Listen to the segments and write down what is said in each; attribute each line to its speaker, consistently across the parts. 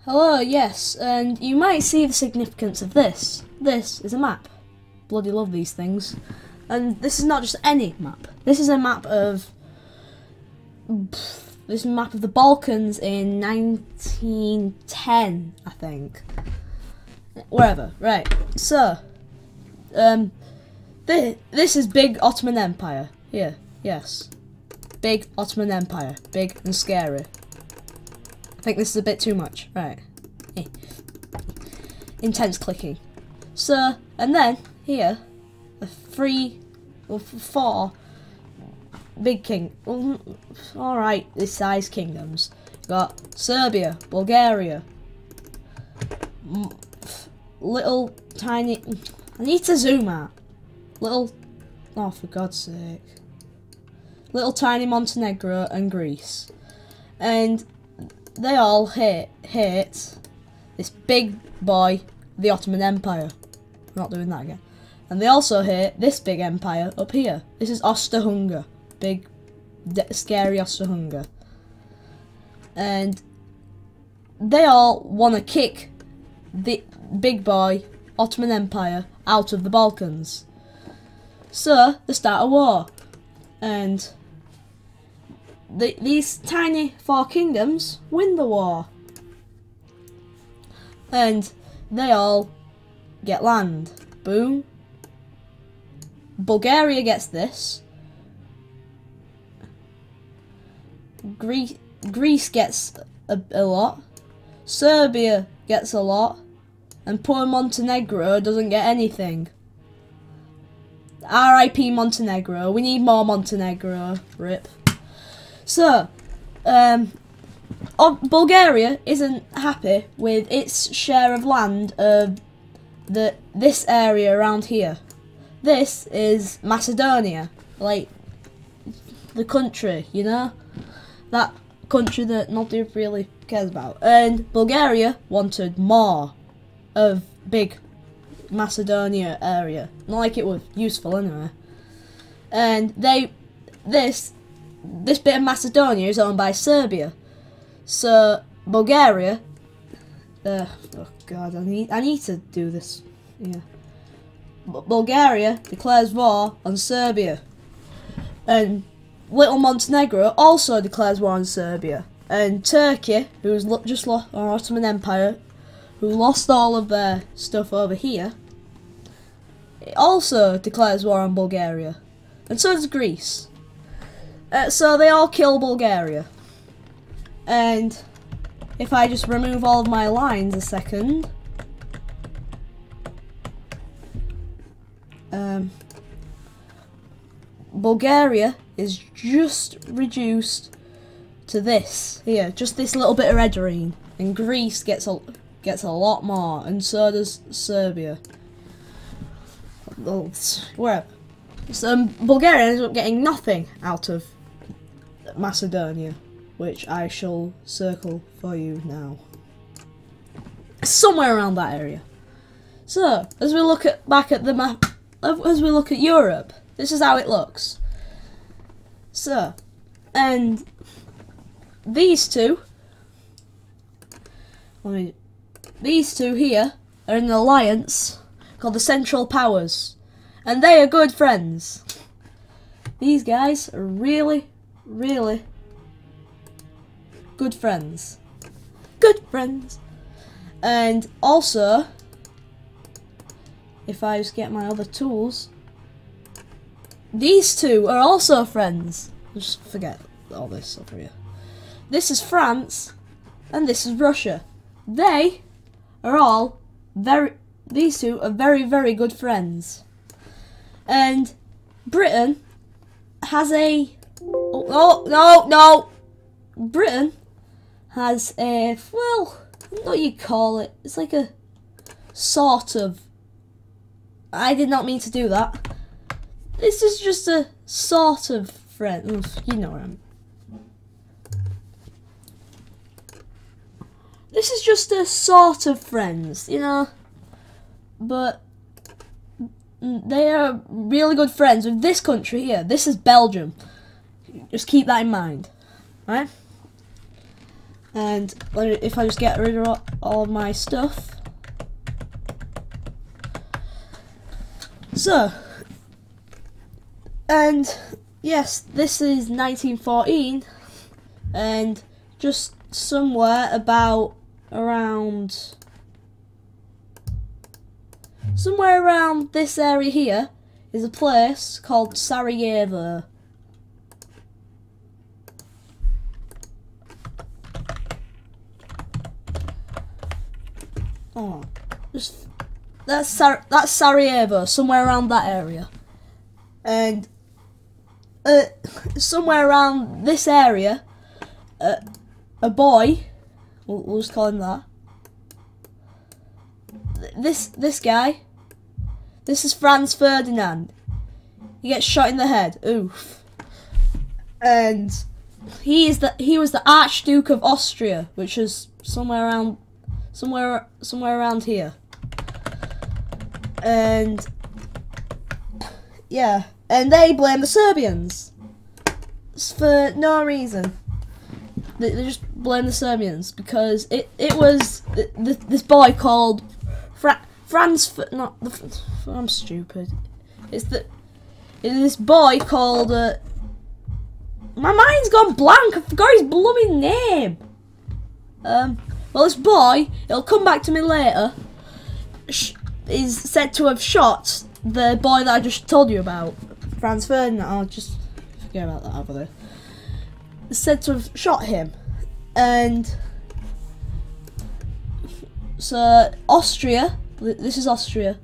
Speaker 1: Hello, yes, and you might see the significance of this. This is a map. Bloody love these things. And this is not just any map. This is a map of... This is a map of the Balkans in 1910, I think. Wherever, right. So, this is big Ottoman Empire. Here, yes. Big Ottoman Empire. Big and scary. I think this is a bit too much. Right. Intense clicking. So, and then, here, four big alright, this size kingdoms. You got Serbia, Bulgaria, little tiny, I need to zoom out. Oh for God's sake. Little tiny Montenegro and Greece. And they all hate this big boy, the Ottoman Empire. I'm not doing that again. And they also hate this big empire up here. This is Austro-Hungary. Big, scary Austro-Hungary. And they all want to kick the big boy, Ottoman Empire, out of the Balkans. So, they start a war. And these tiny four kingdoms win the war. And they all get land. Boom. Bulgaria gets this. Greece gets a lot. Serbia gets a lot. And poor Montenegro doesn't get anything. R.I.P. Montenegro. We need more Montenegro. RIP. So, Bulgaria isn't happy with its share of land of this area around here. This is Macedonia, like the country, you know? That country that nobody really cares about. And Bulgaria wanted more of big Macedonia area. Not like it was useful anyway. And this bit of Macedonia is owned by Serbia. So Bulgaria, oh God, I need to do this. Yeah. Bulgaria declares war on Serbia, and little Montenegro also declares war on Serbia. And Turkey, who's just lost, or Ottoman Empire, who lost all of their stuff over here, it also declares war on Bulgaria, and so does Greece. So they all kill Bulgaria. And if I just remove all of my lines a second, Bulgaria is just reduced to this here, just this little bit of Edirene, and Greece gets a lot more, and so does Serbia. Wherever. So Bulgaria ends up getting nothing out of Macedonia, which I shall circle for you now. Somewhere around that area. So, as we look back at the map, as we look at Europe, this is how it looks. So, and these two here are in an alliance called the Central Powers, and they are good friends. These guys are really, really good friends. Good friends. And also, if I just get my other tools, these two are also friends. Just forget all this over here. This is France, and this is Russia. They are all these two are very, very good friends. And Britain has a... No! Britain has a... Well, what do you call it? It's like a sort of... I did not mean to do that. This is just a sort of friend. You know what I mean. This is just a sort of friends, you know. But they are really good friends with this country here. This is Belgium. Just keep that in mind, right? And if I just get rid of all of my stuff. So, and yes, this is 1914, and just somewhere around this area here is a place called Sarajevo. Oh, that's Sarajevo, somewhere around that area, and somewhere around this area, a boy, we'll just call him that. This guy, this is Franz Ferdinand. He gets shot in the head. Oof. And he was the Archduke of Austria, which is somewhere around here. And yeah, and they blame the Serbians for no reason. They just blame the Serbians because it was this boy called I'm stupid. It's this boy called my mind's gone blank. I forgot his blooming name. Well, this boy, it'll come back to me later, is said to have shot the boy that I just told you about, Franz Ferdinand. I'll just forget about that over there. Is said to have shot him, and so Austria, this is Austria,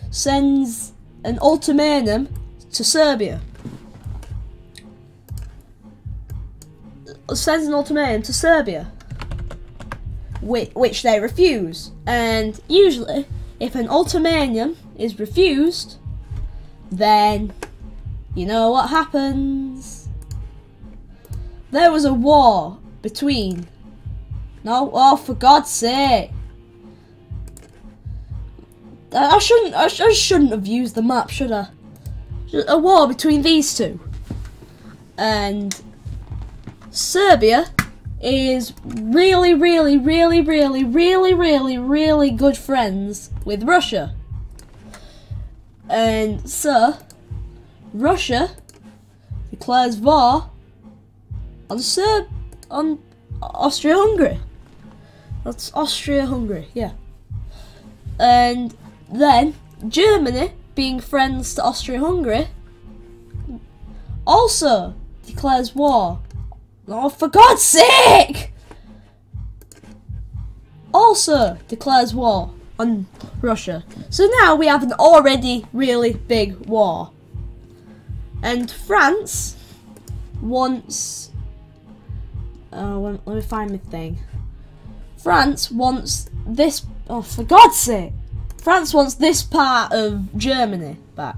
Speaker 1: sends an ultimatum to Serbia. Which they refuse. And usually, if an ultimatum is refused, then you know what happens. There was a war between... No, oh, for God's sake. I shouldn't have used the map, should I? A war between these two. And Serbia is really good friends with Russia. And so Russia declares war on Austria-Hungary. That's Austria-Hungary, yeah. And then Germany, being friends to Austria-Hungary, also declares war. Oh, for God's sake! Also declares war on Russia. So now we have an already really big war. And France wants... let me find my thing. France wants this... Oh, for God's sake! France wants this part of Germany back.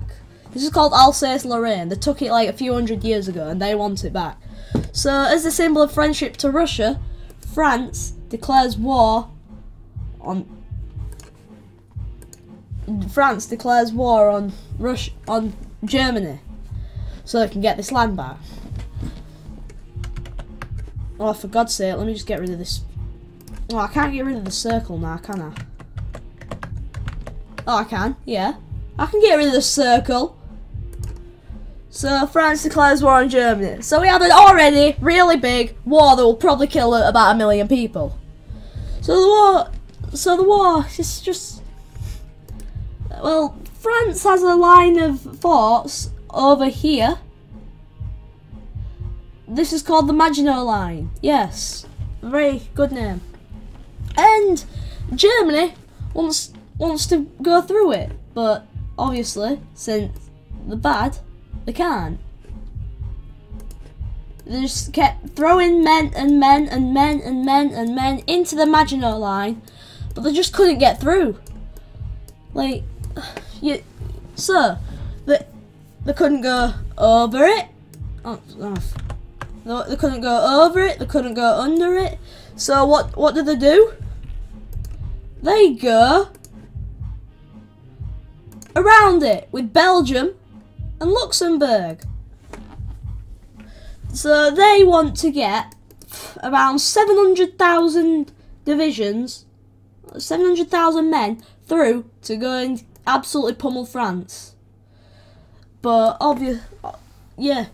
Speaker 1: This is called Alsace-Lorraine. They took it like a few hundred years ago and they want it back. So, as a symbol of friendship to Russia, France declares war on on Germany, so they can get this land back. Oh, for God's sake, let me just get rid of this. Oh, I can't get rid of the circle now, can I? Oh, I can, yeah. I can get rid of the circle. So France declares war on Germany. So we have an already really big war that will probably kill about 1 million people. So the war is just... Well, France has a line of forts over here. This is called the Maginot Line. Yes, very good name. And Germany wants to go through it, but obviously, since they're bad, they can't. They just kept throwing men into the Maginot Line, but they just couldn't get through. Like, so they couldn't go over it. They couldn't go over it. They couldn't go under it. So what did they do? They go around it with Belgium and Luxembourg. So they want to get around 700,000 divisions, 700,000 men through to go and absolutely pummel France. But yeah,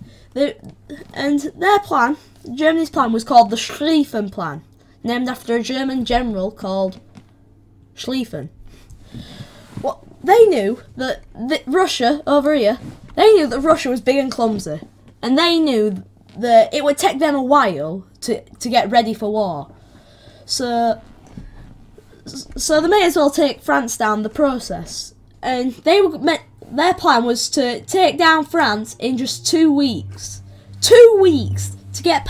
Speaker 1: and their plan, Germany's plan, was called the Schlieffen Plan, named after a German general called Schlieffen. Well, they knew that Russia over here, they knew that Russia was big and clumsy, and they knew that it would take them a while to get ready for war. So they may as well take France down the process. And their plan was to take down France in just 2 weeks. 2 weeks to get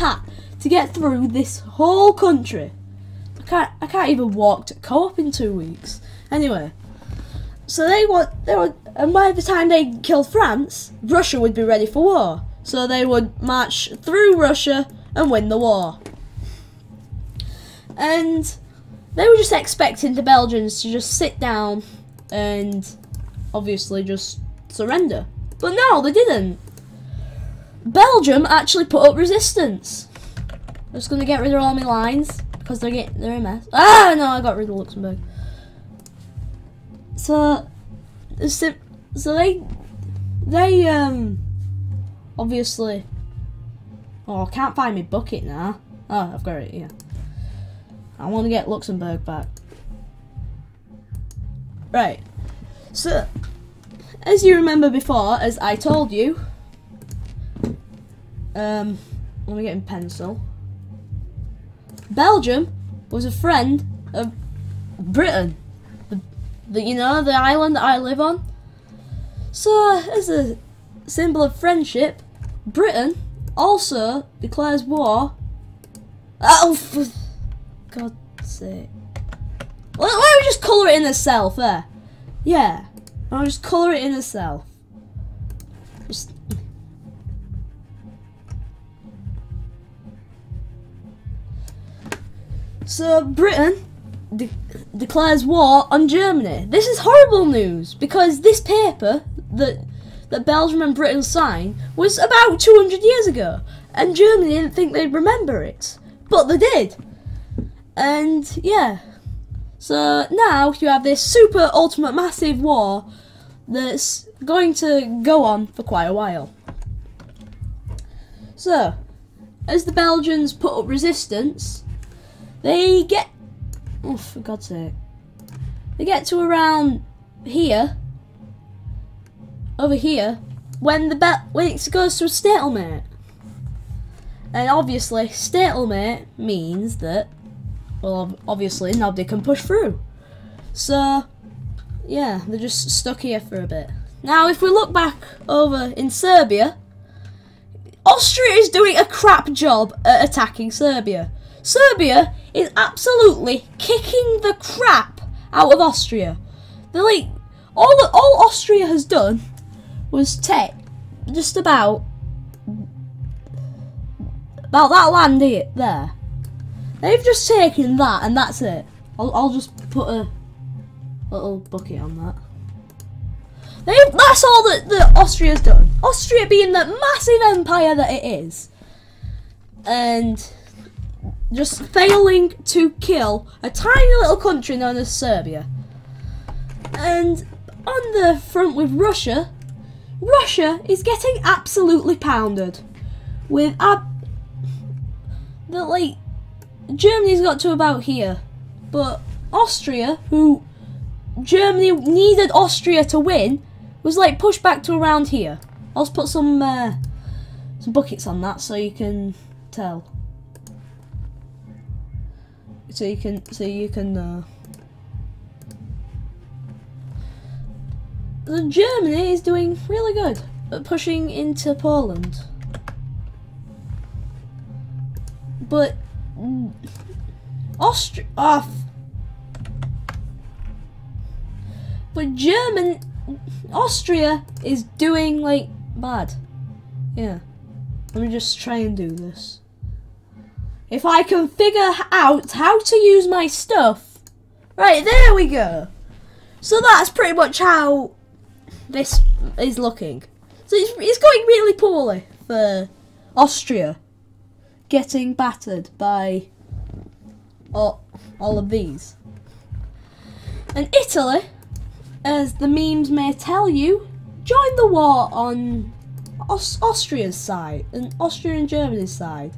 Speaker 1: through this whole country. I can't even walk to Co-op in 2 weeks. Anyway, so and by the time they killed France, Russia would be ready for war. So they would march through Russia and win the war. And they were just expecting the Belgians to just sit down and obviously just surrender. But no, they didn't. Belgium actually put up resistance. I'm just going to get rid of all my lines because they're a mess. Ah, no, I got rid of Luxembourg. So they obviously. Oh, I can't find my bucket now. Oh, I've got it here. I want to get Luxembourg back. Right. So, as you remember before, as I told you, let me get a pencil. Belgium was a friend of Britain. You know, the island that I live on. So, as a symbol of friendship, Britain also declares war. Oh, for God's sake. Why don't we just colour it in itself there? Yeah. I'll just colour it in itself. Just. So Britain declares war on Germany. This is horrible news because this paper that Belgium and Britain signed was about 200 years ago, and Germany didn't think they'd remember it, but they did. And yeah, so now you have this super ultimate massive war that's going to go on for quite a while. So, as the Belgians put up resistance, they get, oh for God's sake, they get to around here, over here, when it goes to a stalemate. And obviously, stalemate means that, well, obviously nobody can push through. So, yeah, they're just stuck here for a bit. Now, if we look back over in Serbia, Austria is doing a crap job at attacking Serbia. Serbia is absolutely kicking the crap out of Austria. They're like, all Austria has done was take just about that land here, there. They've just taken that and that's it. I'll just put a little bucket on that. That's all that Austria's done. Austria being the massive empire that it is. And just failing to kill a tiny little country known as Serbia. And on the front with Russia, Russia is getting absolutely pounded. With Germany's got to about here. But Austria, who Germany needed Austria to win, was like pushed back to around here. I'll just put some buckets on that so you can tell. So you can Germany is doing really good at pushing into Poland. But Austria is doing like bad. Yeah. Let me just try and do this. If I can figure out how to use my stuff. Right, there we go. So that's pretty much how this is looking. So it's going really poorly for Austria. getting battered by all of these. And Italy, as the memes may tell you, joined the war on Austria's side and Austria and Germany's side.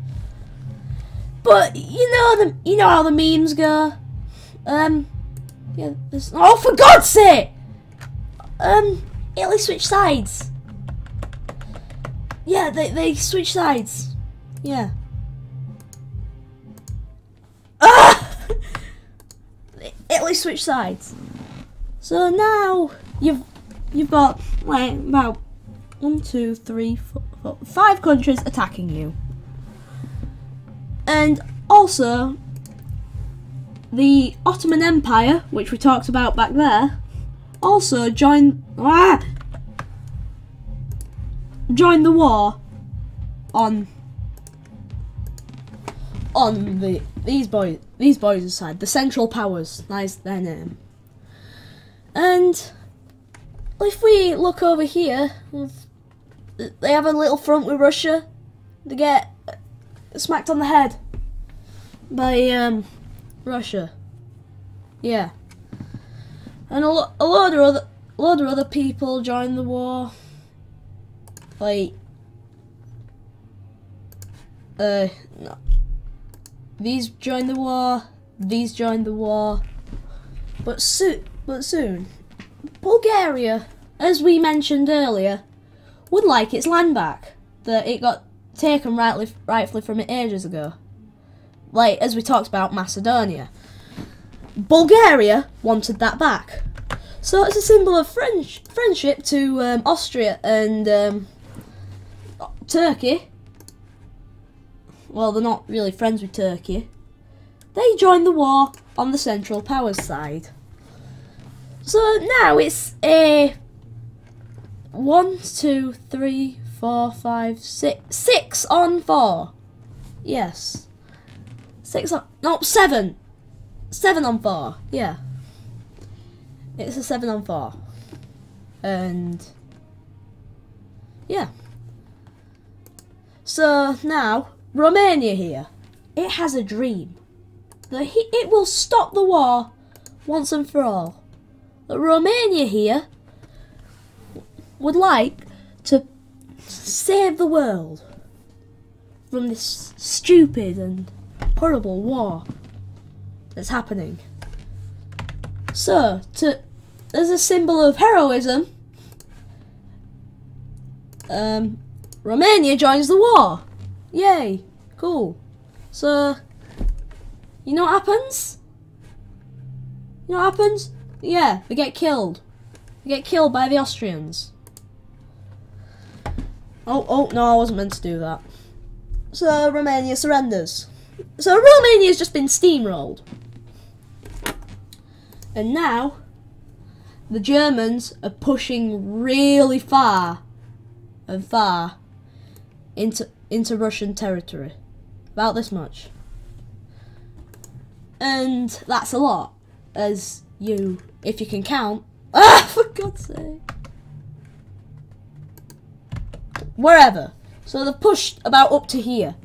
Speaker 1: But you know how the memes go. Yeah, oh, for God's sake! Italy switched sides. Yeah, they switched sides. Yeah. Ah! Italy switched sides. So now you've got like about 1, 2, 3, 4, 5 countries attacking you. And also, the Ottoman Empire, which we talked about back there, also joined the war on these boys' side, the Central Powers. That's their name. And if we look over here, they have a little front with Russia. They get smacked on the head by Russia. Yeah. And a load of other people joined the war. Like no. These joined the war, these joined the war. But soon Bulgaria, as we mentioned earlier, would like its land back that it got taken rightfully from it ages ago. Like, as we talked about Macedonia. Bulgaria wanted that back. So it's a symbol of friendship to Austria and Turkey. Well, they're not really friends with Turkey. They joined the war on the Central Powers side. So now it's a 1, 2, 3, 4, 5, 6. 6 on 4. Yes. 6 on... No, 7. 7 on 4. Yeah. It's a 7 on 4. And... yeah. So now, Romania here. It has a dream. That it will stop the war once and for all. That Romania here would like to save the world from this stupid and horrible war that's happening. So, as a symbol of heroism, Romania joins the war. Yay, cool. So, you know what happens? You know what happens? Yeah, they get killed. They get killed by the Austrians. Oh, no, I wasn't meant to do that. So, Romania surrenders. So, Romania's just been steamrolled. And now, the Germans are pushing really far and far into Russian territory. About this much. And that's a lot, as you, if you can count. Ah, for God's sake. Wherever. So they've pushed about up to here.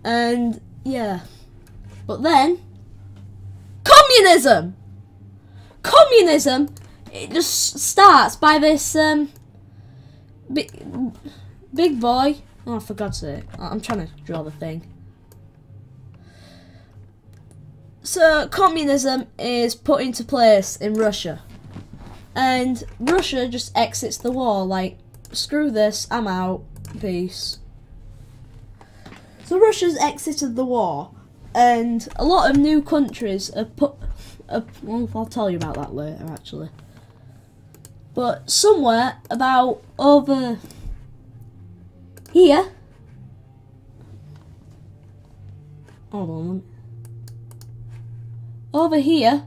Speaker 1: And, yeah. But then, communism! Communism, it just starts by this, big boy. Oh, for God's sake. I'm trying to draw the thing. So, communism is put into place in Russia. And Russia just exits the war, like, screw this, I'm out, peace. So Russia's exited the war, and a lot of new countries have put... well, I'll tell you about that later, actually. But somewhere about over here... hold on. Over here,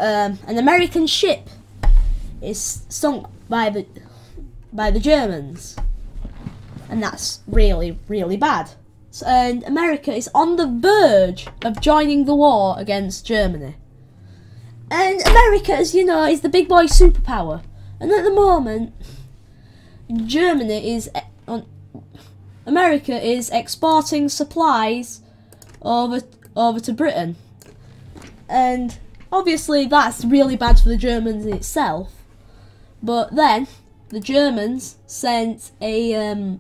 Speaker 1: an American ship is sunk by the Germans, and that's really, really bad. So, and America is on the verge of joining the war against Germany. And America, as you know, is the big boy superpower, and at the moment, Germany is America is exporting supplies over to Britain, and obviously that's really bad for the Germans in itself. But then the Germans sent a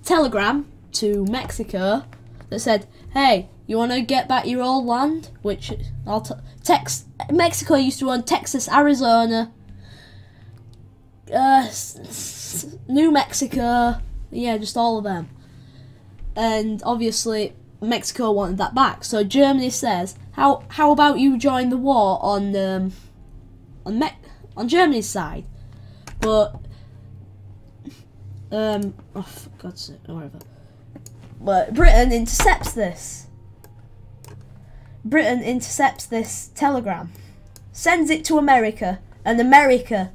Speaker 1: telegram to Mexico that said, "Hey, you want to get back your old land?" Which Mexico used to own Texas, Arizona, New Mexico, yeah, just all of them. And obviously Mexico wanted that back. So Germany says, "How about you join the war on Germany's side?" But oh, for God's sake, whatever. But Britain intercepts this. Britain intercepts this telegram, sends it to America, and America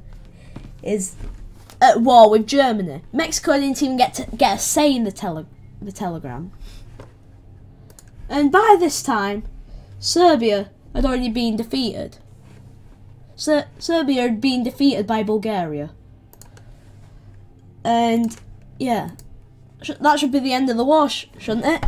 Speaker 1: is at war with Germany. Mexico didn't even get a say in the telegram. And by this time, Serbia had already been defeated. Serbia had been defeated by Bulgaria. And yeah, that should be the end of the war, shouldn't it?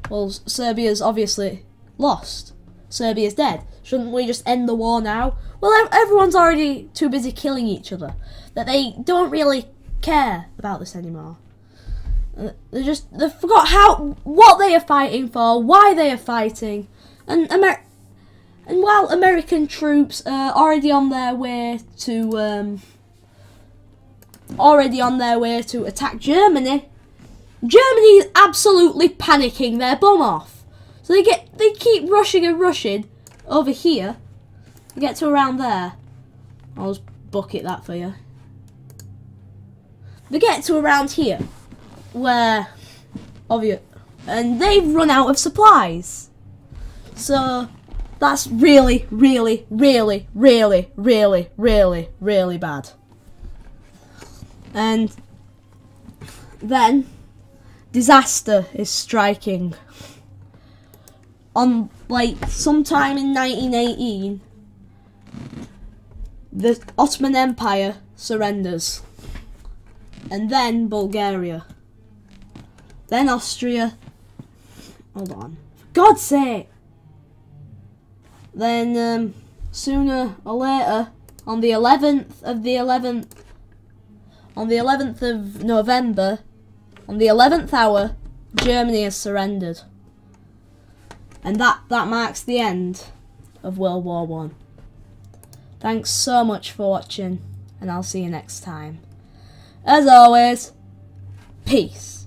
Speaker 1: Well, Serbia's obviously lost. Serbia's dead. Shouldn't we just end the war now? Well, everyone's already too busy killing each other that they don't really care about this anymore. They forgot what they are fighting for, why they are fighting, and while American troops are already on their way to attack Germany, Germany is absolutely panicking their bum off. So they keep rushing and rushing over here. Get to around there. I'll just bucket that for you. They get to around here, where and they've run out of supplies. So that's really, really, really, really, really, really, really bad. And then disaster is striking. On sometime in 1918, the Ottoman Empire surrenders, and then Bulgaria, then Austria. Hold on, for God's sake! Then sooner or later, on the 11th of November, on the 11th hour, Germany has surrendered. And that marks the end of World War I. Thanks so much for watching, and I'll see you next time. As always, peace.